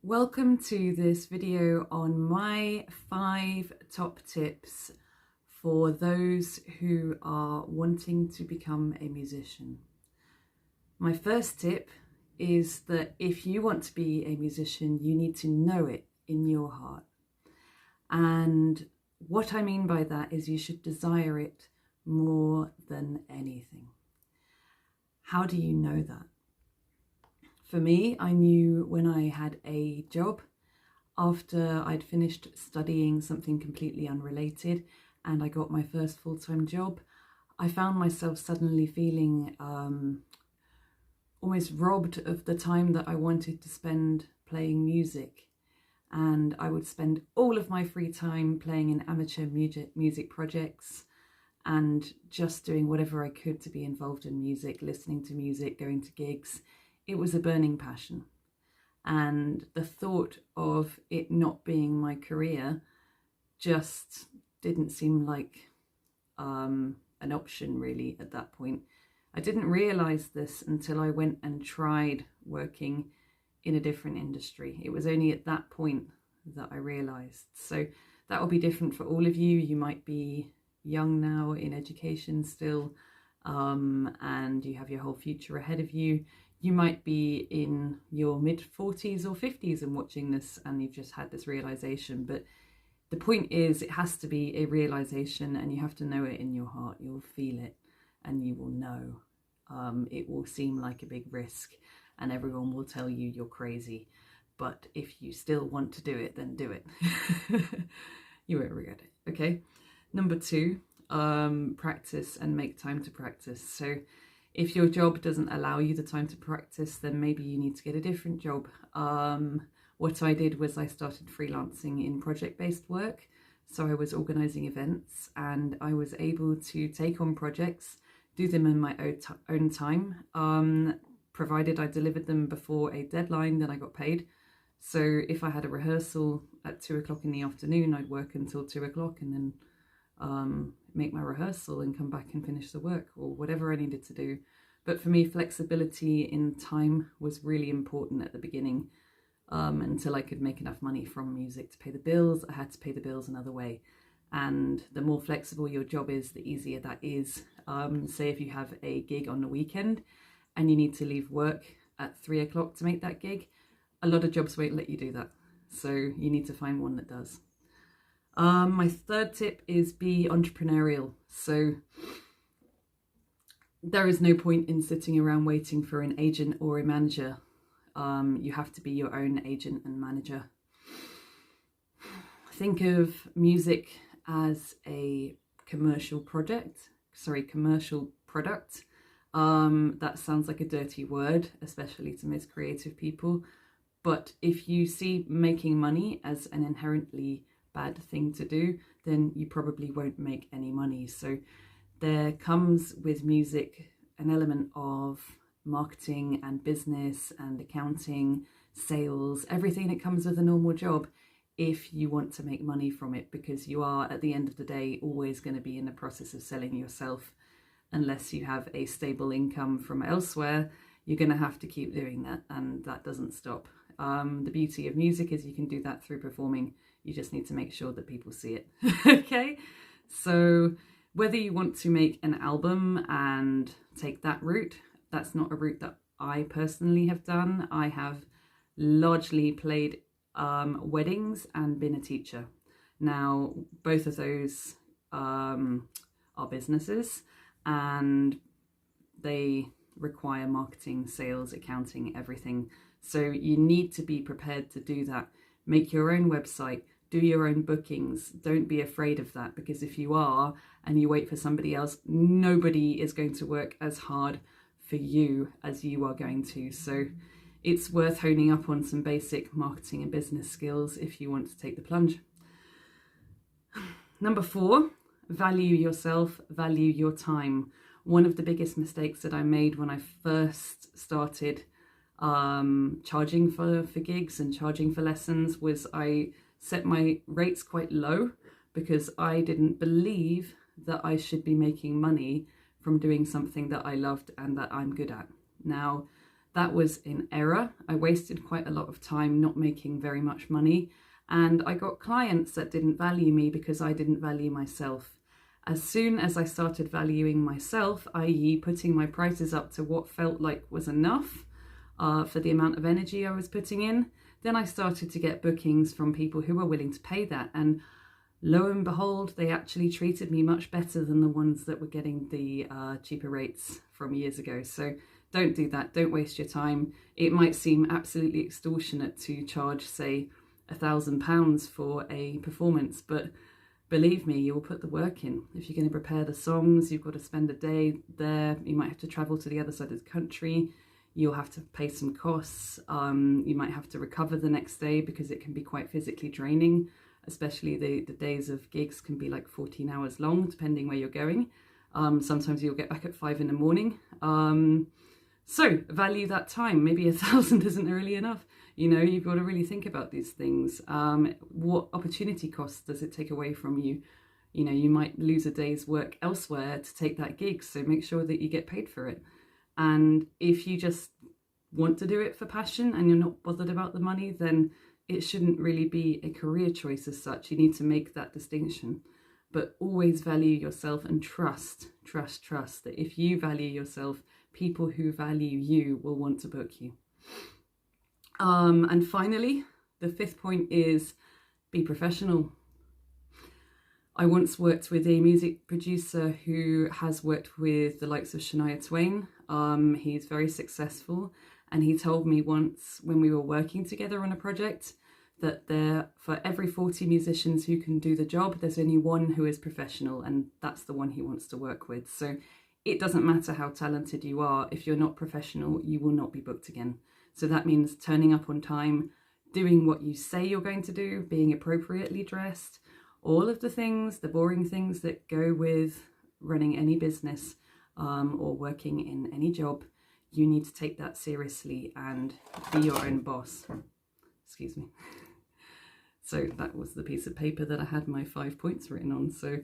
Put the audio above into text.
Welcome to this video on my 5 top tips for those who are wanting to become a musician. My first tip is that if you want to be a musician, you need to know it in your heart. And what I mean by that is you should desire it more than anything. How do you know that? For me, I knew when I had a job after I'd finished studying something completely unrelated and I got my first full-time job. I found myself suddenly feeling almost robbed of the time that I wanted to spend playing music. And I would spend all of my free time playing in amateur music projects and just doing whatever I could to be involved in music, listening to music, going to gigs. It was a burning passion. And the thought of it not being my career just didn't seem like an option really at that point. I didn't realize this until I went and tried working in a different industry. It was only at that point that I realized. So that will be different for all of you. You might be young now in education still, and you have your whole future ahead of you. You might be in your mid-40s or 50s and watching this and you've just had this realization. But the point is, it has to be a realization and you have to know it in your heart. You'll feel it and you will know. It will seem like a big risk and everyone will tell you you're crazy. But if you still want to do it, then do it. You won't regret it, okay? Number 2, practice and make time to practice. So if your job doesn't allow you the time to practice, then maybe you need to get a different job. What I did was I started freelancing in project-based work. So I was organising events and I was able to take on projects, do them in my own time, provided I delivered them before a deadline, then I got paid. So if I had a rehearsal at 2 o'clock in the afternoon, I'd work until 2 o'clock and then make my rehearsal and come back and finish the work or whatever I needed to do. But for me, flexibility in time was really important at the beginning. Until I could make enough money from music to pay the bills, I had to pay the bills another way. And the more flexible your job is, the easier that is. Say if you have a gig on the weekend and you need to leave work at 3 o'clock to make that gig, a lot of jobs won't let you do that. So you need to find one that does. My third tip is be entrepreneurial. So there is no point in sitting around waiting for an agent or a manager. You have to be your own agent and manager. Think of music as a commercial product. That sounds like a dirty word, especially to most creative people. But if you see making money as an inherently bad thing to do, then you probably won't make any money. So there comes with music an element of marketing and business and accounting, sales, everything that comes with a normal job if you want to make money from it, because you are at the end of the day always going to be in the process of selling yourself. Unless you have a stable income from elsewhere, you're going to have to keep doing that, and that doesn't stop. The beauty of music is you can do that through performing. You just need to make sure that people see it. Okay, so whether you want to make an album and take that route, that's not a route that I personally have done. I have largely played weddings and been a teacher. Now, both of those are businesses and they require marketing, sales, accounting, everything. So you need to be prepared to do that. Make your own website, do your own bookings. Don't be afraid of that, because if you are and you wait for somebody else, nobody is going to work as hard for you as you are going to. So it's worth honing up on some basic marketing and business skills if you want to take the plunge. Number 4, value yourself, value your time. One of the biggest mistakes that I made when I first started charging for gigs and charging for lessons was I set my rates quite low because I didn't believe that I should be making money from doing something that I loved and that I'm good at. Now, That was in error. I wasted quite a lot of time not making very much money, and I got clients that didn't value me because I didn't value myself. As soon as I started valuing myself, i.e. putting my prices up to what felt like was enough for the amount of energy I was putting in, then I started to get bookings from people who were willing to pay that. And lo and behold, they actually treated me much better than the ones that were getting the cheaper rates from years ago. So don't do that. Don't waste your time. It might seem absolutely extortionate to charge, say, £1,000 for a performance, but believe me, you'll put the work in. If you're going to prepare the songs, you've got to spend a day there. You might have to travel to the other side of the country. You'll have to pay some costs. You might have to recover the next day because it can be quite physically draining, especially the days of gigs can be like 14 hours long, depending where you're going. Sometimes you'll get back at 5 in the morning. So value that time. Maybe 1,000 isn't really enough. You know, you've got to really think about these things. What opportunity costs does it take away from you? You know, you might lose a day's work elsewhere to take that gig, so make sure that you get paid for it. And if you just want to do it for passion and you're not bothered about the money, then it shouldn't really be a career choice as such. You need to make that distinction. But always value yourself and trust that if you value yourself, people who value you will want to book you. And finally, the fifth point is be professional. I once worked with a music producer who has worked with the likes of Shania Twain. He's very successful, and he told me once when we were working together on a project that for every 40 musicians who can do the job, there's only one who is professional, and that's the one he wants to work with. So it doesn't matter how talented you are. If you're not professional, you will not be booked again. So that means turning up on time, doing what you say you're going to do, being appropriately dressed, all of the things, the boring things that go with running any business or working in any job. You need to take that seriously and be your own boss. Excuse me. So that was the piece of paper that I had my 5 points written on. So